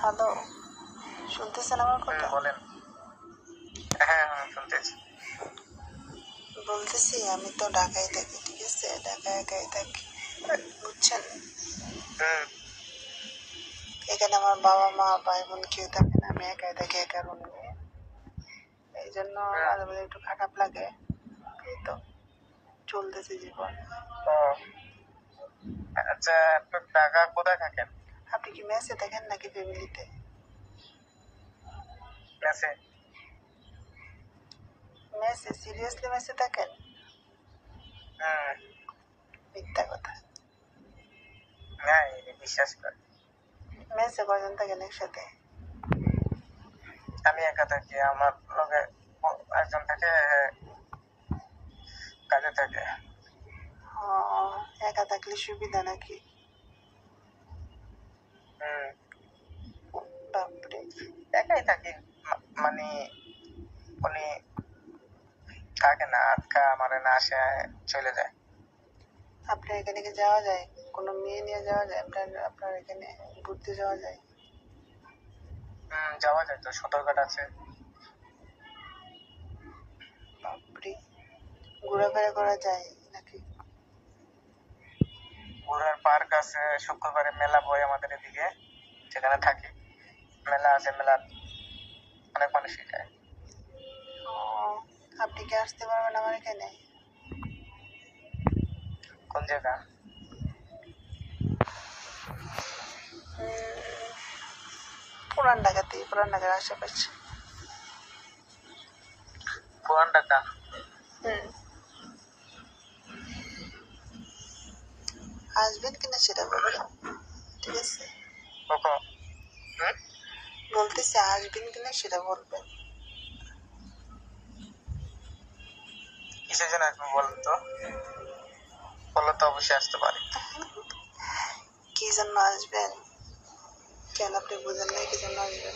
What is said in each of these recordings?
Hello, শুনতেছেন আমার কথা? বলেন। হ্যাঁ শুনতেছি। বলতেছি আমি তো ঢাকায় থাকি, ঠিক আছে? ঢাকায় একাই থাকি, বুঝছেন? এখানে আমার বাবা মা ভাই বোন কেউ থাকে না, আমি একাই থাকি একা রুম নিয়ে। এই জন্য মাঝে মাঝে একটু খারাপ লাগে। এই তো চলতেছে জীবন। আচ্ছা, আপনি ঢাকা কোথায় থাকেন? আপনি কি মেসে থাকেন নাকি ফ্যামিলিতে? মেসে। মেসে? সিরিয়াসলি মেসে থাকেন? মিথ্যা কথা। না, বিশ্বাস কর। মেসে কয়জন থাকেন একসাথে? আমি একা থাকি, আমার লগে একজন থাকে, কাজে থাকে। একা থাকলে সুবিধা নাকি? বাপরে। একাই থাকি, মানে উনি থাকে না, আটকা মারে না, আসে চলে যায়। আপনার এখানে কি যাওয়া যায়? কোনো মেয়ে নিয়ে যাওয়া যায়? আপনার এখানে ঘুরতে যাওয়া যায়? যাওয়া যায় তো, সদরঘাট আছে। বাপরে, ঘোরাফেরা করা যায় নাকি? ঘোরার পার্ক আছে, শুক্রবারে মেলা বয় আমাদের এদিকে, সেখানে থাকি। মেলা আছে, মেলা অনেক মানুষই যায়। আপনি কি আসতে পারবেন আমার এখানে? কোন জায়গা? পুরান ঢাকাতে, পুরান ঢাকার আশেপাশে। পুরান ঢাকা? আসবেন কিনা সেটা বলবেন, ঠিক আছে? বলতেছি আসবেন কিনা সেটা বলবেন। কিসের জন্য আসবো বলেন তো? বললে তো অবশ্যই আসতে পারি। কি জন্য আসবেন? কেন আপনি বুঝেন নাই কি জন্য আসবেন?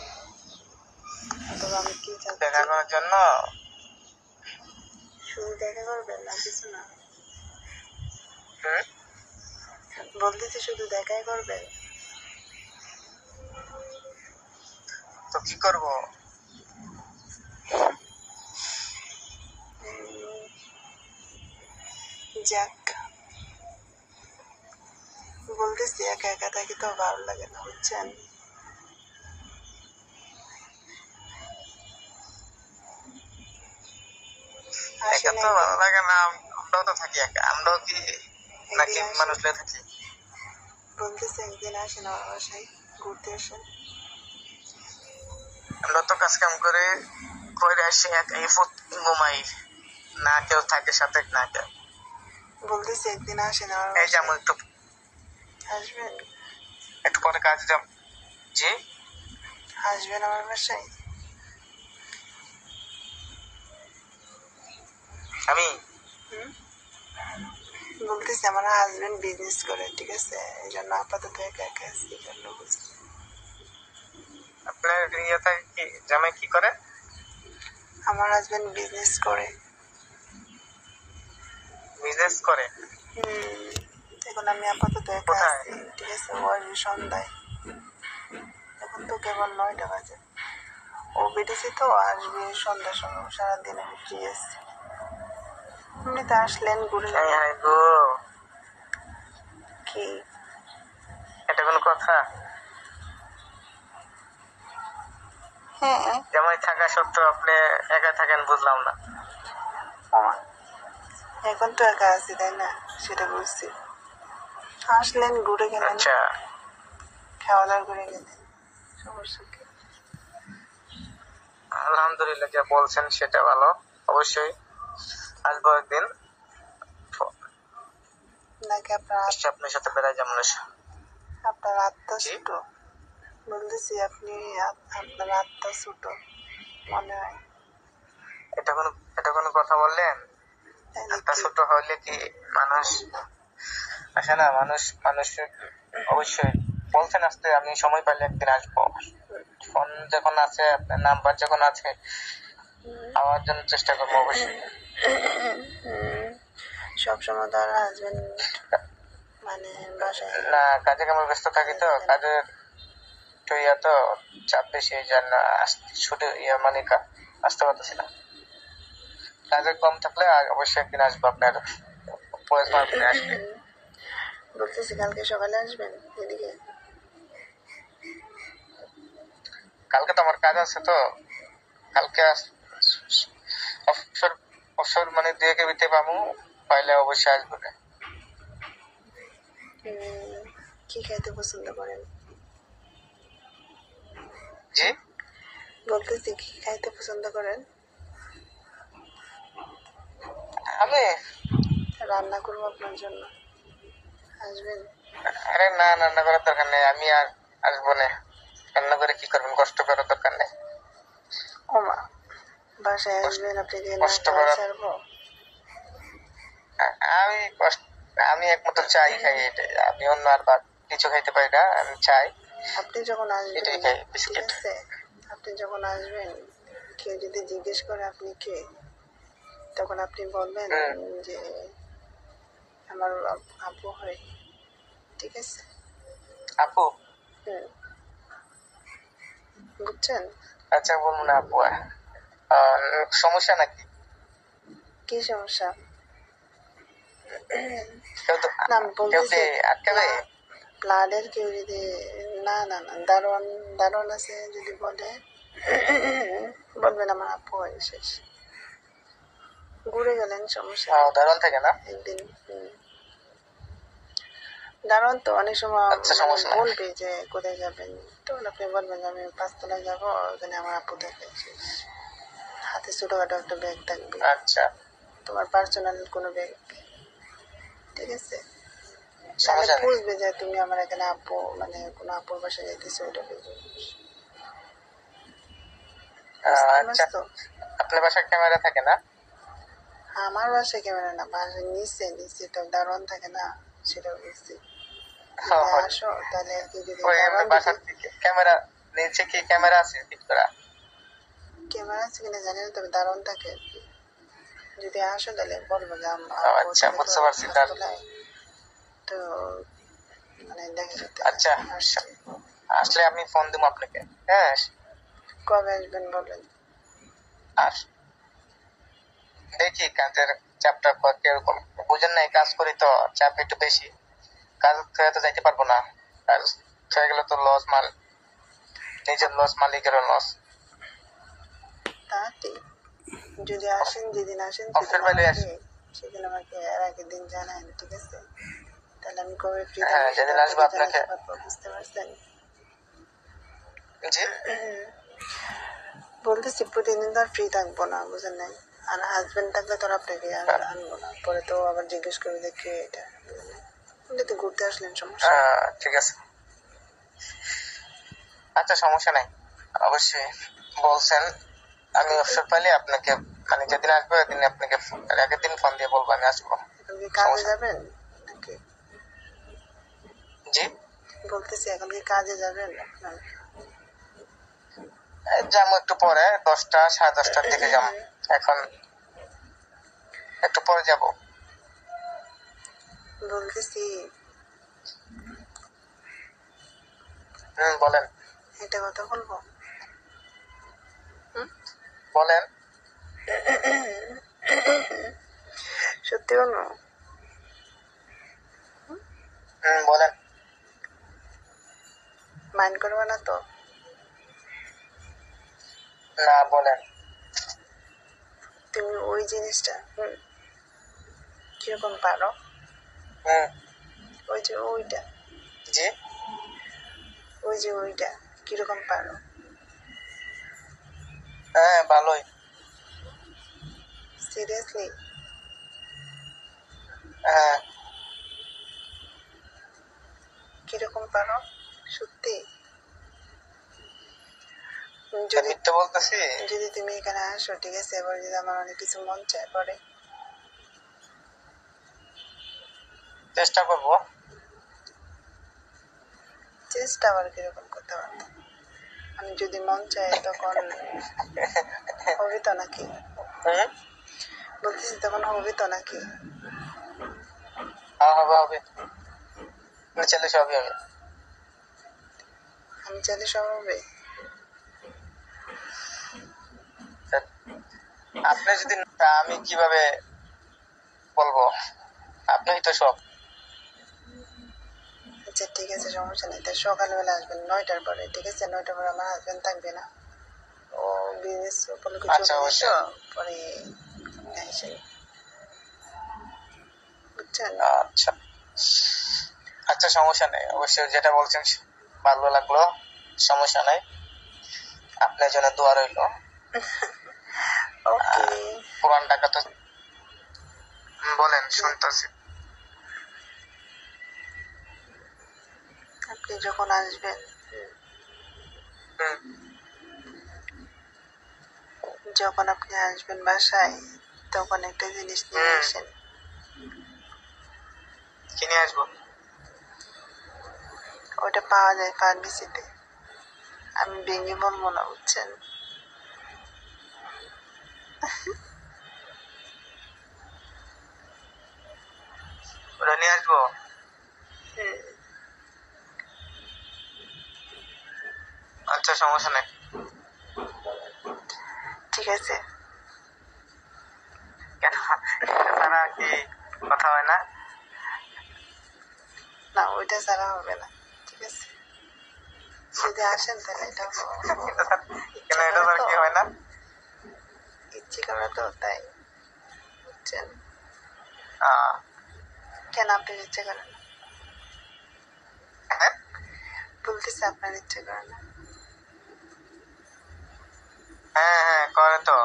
অথবা আমি কি চাচ্ছি? দেখা করার জন্য। শুধু দেখা করবেন না কিছু না? বলতেছি শুধু দেখাই করবেন? তো কি করবো? যাক, বলতেছি একা একা থাকি তো ভালো লাগে না, বুঝছেন? একা তো ভালো লাগে না, আমরাও তো থাকি একা। আমরাও কি নাকি মানুষ লয়ে থাকি? বলতেছি একদিন আসেন আমার বাসায় ঘুরতে আসেন। আমরা তো কাজ কাম করে আসি, একাই ঘুমাই, না কেউ থাকে সাথে, না কেউ। বলতেছি একদিন আসেন আমার এই যে বাসায়। একটু আসবেন? একটু পরে কাজ যাব। জি, আসবেন আমার বাসায়? আমি বলতেছি আমার হাজবেন্ড বিজনেস করে, ঠিক আছে? এই জন্য আপাতত একা একা আছি, এই জন্য বুঝছি। আপনার ইয়ে থাকে কি, জামাই কি করে? আমার হাজবেন্ড বিজনেস করে। বিজনেস করে? এখন আমি আপাতত একা আছি, ঠিক আছে? ও আসবে সন্ধ্যায়, এখন তো কেবল 9টা বাজে। ও বেরিয়েছে তো, আসবে সন্ধ্যার সময়। সারাদিন আমি ফ্রি আছি। এমনিতে আসলেন ঘুরে যাবেন। কি এটা কোনো কথা? হ্যাঁ, জামাই থাকা সত্ত্বেও আপনি একা থাকেন, বুঝলাম না। এখন তো একা আছি, তাই না? সেটা বুঝছি। আসলেন ঘুরে গেলেন, আচ্ছা, খাওয়া দাওয়া করে গেলেন, সমস্যা কি? আলহামদুলিল্লাহ, যা বলছেন সেটা ভালো। অবশ্যই আসবো একদিন, নাকি আপনার আপনার সাথে বেড়াই যাবো। আপনার আত্মা ছোট? বলতেছি আপনার আত্মা ছোট মনে হয়। এটা কোনো কথা বললেন? আত্মা ছোট হইলে কি মানুষ আসে না? মানুষ অবশ্যই বলছেন আসতে, আমি সময় পাইলে একদিন আসবো। ফোন যখন আছে, আপনার নাম্বার যখন আছে, আমার জন্য চেষ্টা করবো অবশ্যই। সবসময় তো আর হাজবেন্ড মানে বাসায় না, কাজে কামে ব্যস্ত থাকি তো, কাজের একটু ইয়া তো চাপ বেশি, এই জন্য ছুটি ইয়া মানে আসতে পারতেছি না। কাজের কম থাকলে অবশ্যই একদিন আসবো আপনার পয়েস মার্কেটে আসবে। বলতেছি কালকে সকালে আসবেন এদিকে। কালকে তো আমার কাজ আছে, তো কালকে অবসর অবসর মানে 2 ভিতরে পাবো, পাইলে অবশ্যই আসবো না। কি খাইতে পছন্দ করেন? জি বলতেছি কি খাইতে পছন্দ করেন? আমি রান্না করবো আপনার জন্য, আসবেন? আরে না, রান্না করার দরকার নেই, আমি আর আসবো না। রান্না করে কি করবেন, কষ্ট করার দরকার নেই। ওমা, বাসায় আসবেন আপনি যে না কষ্ট খাওয়া করার ছাড়বো? আমি আমি একমাত্র চাই খাই, এটাই। আমি অন্য আর কিছু খাইতে পারি না, আমি চাই আপনি যখন আসবেন, এটাই খাই, ঠিক বিস্কিট। আছে, আপনি যখন আসবেন কেউ যদি জিজ্ঞেস করে আপনি কে, তখন আপনি বলবেন যে আমার আপু হয়, ঠিক আছে? আপু? বুঝছেন? আচ্ছা বলবো না আপু। সমস্যা নাকি? কি সমস্যা? কেউ তো না আমি কেউ বলতেছি কি আটকাবে? ব্লাডের কেউ যদি, না না না, দারোয়ান আছে যদি বলে, বলবেন আমার আপু হয়, শেষ। ঘুরে গেলেন, সমস্যা নেই। দারুণ থাকে না একদিন দারোয়ান তো অনেক সময় আচ্ছা, সমস্যা নাই। বলবে যে কোথায় যাবেন, তখন আপনি বলবেন যে আমি 5 তলায় যাবো, ওখানে আমার আপু থাকে, শেষ। হাতে ছোটখাটো একটা ব্যাগ থাকবে, আচ্ছা, তোমার পার্সোনাল কোনো ব্যাগ, ঠিক আছে? তাহলে সমস্যা নেই। বুঝবে যে তুমি আমার এখানে আপু, মানে কোনো আপুর বাসায় যাইতেছো, ওইটা বুঝবে। বুঝতে আচ্ছা, পারছো? আপনার বাসায় ক্যামেরা থাকে না? আমার বাসায় ক্যামেরা না, বাসায় নিচে তো দারোয়ান থাকে না, সেটা বলছি। যদি আসো তাহলে আর কি, যদি দারোয়ান বাসার ক্যামেরা নিচে কি ক্যামেরা আছে ফিট করা? ক্যামেরা আছে কিনা জানি না, তবে দারোয়ান থাকে আর কি। যদি আসো তাহলে বলবো যে আচ্ছা, বুঝতে পারছি। তো মানে দেখা যেতে আচ্ছা, আসছে। আসলে আমি ফোন দিব আপনাকে। হ্যাঁ, কবে আসবেন বলেন? আর দেখি কাজের চাপটা কিরকম, বুঝেন না, কাজ করি তো চাপ একটু বেশি। কাজ ছেড়ে তো যাইতে পারবো না, কাজ ছেড়ে গেলে তো লস, নিজের লস, মালিকেরও লস। তা ঠিক, যদি আসেন, যেদিন আসেন অফিসের বাইরে আসি। সেদিন আমাকে এর আগের দিন জানান, ঠিক আছে? তাহলে আমি কবে ফ্রি হ্যাঁ, থাকবো সেটা যেদিন আসবো আপনাকে আপনাকে। জানাতে পারবো, বুঝতে পারছেন? জি বলতেছি প্রতিদিন তো আর ফ্রি থাকবো না, বুঝেন নাই? আর হাজবেন্ড থাকলে তো আর আপনাকে আনবো না, পরে তো আবার জিজ্ঞেস করবে যে কে এটা, বুঝলেন? তো ঘুরতে আসলেন, সমস্যা। ঠিক আছে, আচ্ছা, সমস্যা নাই। অবশ্যই বলছেন, আমি অবসর পাইলে আপনাকে, মানে যেদিন আসবো ওইদিন আপনাকে আগের দিন ফোন দিয়ে বলবো আমি আসবো। এখন কি কাজে সমস্যা নেই। যাবেন নাকি? জি বলতেছি এখন কি কাজে যাবেন আপনার? যাবো একটু পরে, 10টা 10:30টার দিকে যাবো। এখন একটু পরে যাব। বলতেছি বলেন। এটা কথা বলবো? বলেন। সত্যি বলবো? বলেন। মাইন্ড করবে না তো? না, বলেন। তুমি ওই জিনিসটা কিরকম পারো? ওই যে ওইটা, জি ওই যে ওইটা কিরকম পারো? হ্যাঁ, ভালোই। সিরিয়াসলি? হ্যাঁ, কিরকম পারো সত্যি? যদি মিথ্যে বলতেছি? যদি তুমি এখানে আসো, ঠিক আছে, এবার যদি আমার অনেক কিছু মন চায় পরে, চেষ্টা করবো। চেষ্টা আবার কিরকম কথাবার্তা? মানে যদি মন চায় তখন হবে তো নাকি? বলতেছি তখন হবে তো নাকি? হবে, হবে, ছেলে সবই হবে। আমি চাইলে সব হবে। আপনি যদি তা আমি কিভাবে বলবো? আপনিই তো সব। আচ্ছা ঠিক আছে, সমস্যা নেই। তাই সকালবেলা আসবেন 9টার পরে, ঠিক আছে? 9টার পরে আমার হাজবেন্ড থাকবে না, ও বিজনেস উপলক্ষে আচ্ছা, চলে যেত, অবশ্যই। পরে এসে, বুঝছেন? আচ্ছা আচ্ছা, সমস্যা নেই। অবশ্যই যেটা বলছেন ভালো লাগলো, সমস্যা নেই। আপনার জন্য দোয়া রইল। ওকে। পুরান টাকা তো বলেন, শুনতেছি। আপনি যখন আসবেন, হুম, যখন আপনি আসবেন বাসায়, তখন একটা জিনিস নিয়ে হুম। আসেন। কি নিয়ে আসবো? ওটা পাওয়া যায় ফার্মেসিতে, আমি ভেঙে বলবো না, বুঝছেন? ওটা নিয়ে আসবো। আচ্ছা, সমস্যা নেই। ঠিক আছে। কেন, তারা কি কথা হয় না? না, ওইটা ছাড়া হবে না, ঠিক আছে? যদি আসেন তাহলে এটা কেন, এটা স্যার কি হয় না? ইচ্ছে করে তো, তাই, বুঝছেন? আহ, কেন আপনার ইচ্ছে করে না? হ্যাঁ বলতেছে আপনার ইচ্ছে করে না। হ্যাঁ হ্যাঁ, করে তো।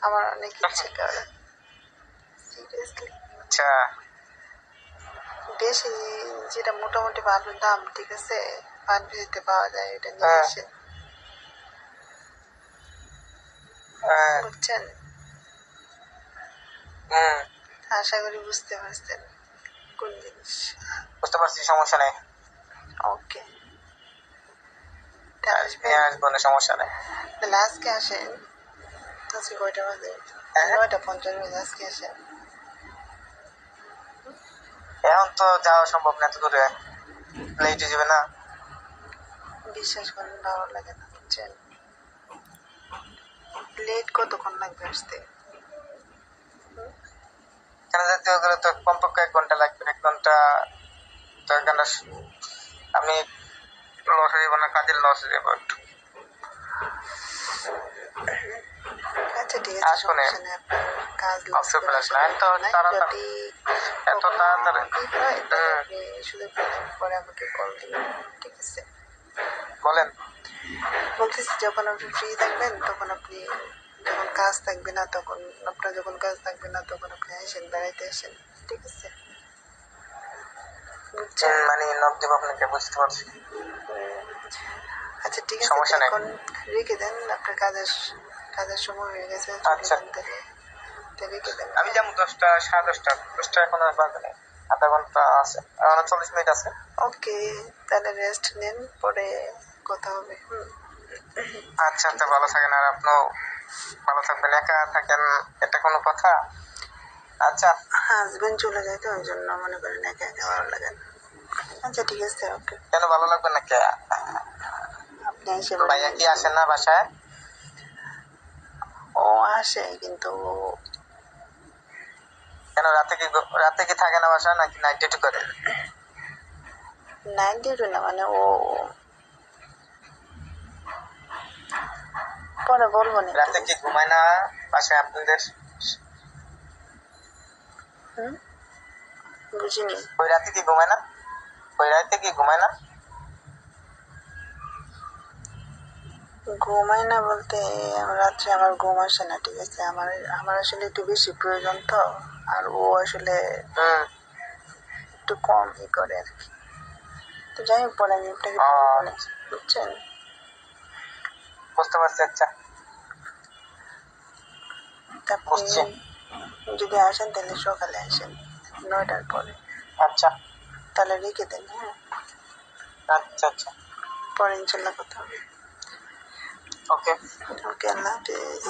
আমার অনেক ইচ্ছে করে, সিরিয়াসলি। আচ্ছা, বেশি, যেটা মোটামুটি ভালো দাম, ঠিক আছে, ফার্মেসিতে পাওয়া যায়, এটা নিয়ে হ্যাঁ আসেন, হ্যাঁ, বুঝছেন? হুম, আশা করি বুঝতে পারছেন কোন জিনিস। বুঝতে পারছি, সমস্যা নেই। ওকে, তাহলে আসবেন। নিয়ে আসবো না, সমস্যা নেই। তাহলে আজকে আসেন। আজকে কয়টা বাজে? হ্যাঁ, 9:50 বাজে। আজকে আসেন। এখন তো যাওয়া সম্ভব না, এত দূরে লেট হয়ে যাবে না? বিশ্বাস করেন, ভালো লাগে না, বুঝছেন? লেট কতক্ষণ লাগবে আসতে? এখানে যেতে গেলে তো কমপক্ষে 1 ঘন্টা লাগবে। 1 ঘন্টা তো এখানে আমি লস হয়ে যাবো না, কাজের লস হয়ে যাবো একটু। আচ্ছা ঠিক আছে, আসুন, সমস্যা নেই। আপনার কাজ লস অবশ্যই করার আসুন। এত নাই। তাড়াতাড়ি, যদি এত কখনো তাড়াতাড়ি? ঠিক হয়, তাহলে হুম, আপনি সুযোগ পেলে পরে আমাকে কল দিবেন, ঠিক আছে? বলেন। বলতেছি, যখন আপনি ফ্রি থাকবেন, তখন আপনি, যখন কাজ থাকবে না তখন, আপনার যখন কাজ থাকবে না তখন আপনি আসেন, বেড়াইতে আসেন, ঠিক আছে? বুঝছেন? মানে নক দেবো আপনাকে, বুঝতে পারছি। আচ্ছা ঠিক আছে, সমস্যা নেই। এখন রেখে দেন। আপনার কাজের সময় হয়ে গেছে, আচ্ছা, রেখে দেন। আমি যেমন 10টা, 10:30, 10টা এখন আর বাজে নেই, আধা ঘন্টা আছে, 40 মিনিট আছে। ওকে, তাহলে রেস্ট নেন, পরে কথা হবে। আচ্ছা আচ্ছা, ভালো থাকেন। আর আপনিও ভালো থাকবেন। একা থাকেন, এটা কোনো কথা? আচ্ছা, হাজবেন্ড চলে যায় তো, ওই জন্য মনে করেন একা একা ভালো লাগে না। আচ্ছা ঠিক আছে, ওকে। কেন, ভালো লাগবে না? কে, আপনি এসে ভাইয়া বলবেন। কি আসেন না বাসায়? ও আসে, কিন্তু কেন, রাতে কি থাকে না বাসায়, নাকি নাইট ডিউটি করে? নাইট ডিউটি না, মানে ও পরে বলবো না। রাতে কি ঘুমায় না বাসায় আপনাদের? বুঝিনি। ওই রাতে কি ঘুমায় না? ওই রাতে কি ঘুমায় না? ঘুমাই না বলতে, রাত্রে আমার ঘুম আসে না, ঠিক আছে? আমার আমার আসলে একটু বেশি প্রয়োজন তো, আর ও আসলে হুম, একটু কম করে আর কি। তো যাই হোক, পরে আমি আপনাকে ও, বলবো না, বুঝছেন? বুঝতে পারছি। আচ্ছা, তা আপনি বুঝছি। যদি আসেন তাহলে সকালে আসেন, 9টার পরে। আচ্ছা তাহলে রেখে দেন, হ্যাঁ? আচ্ছা আচ্ছা, পরে ইনশাল্লাহ কথা হবে। ওকে। ওকে, আল্লাহ হাফিজ।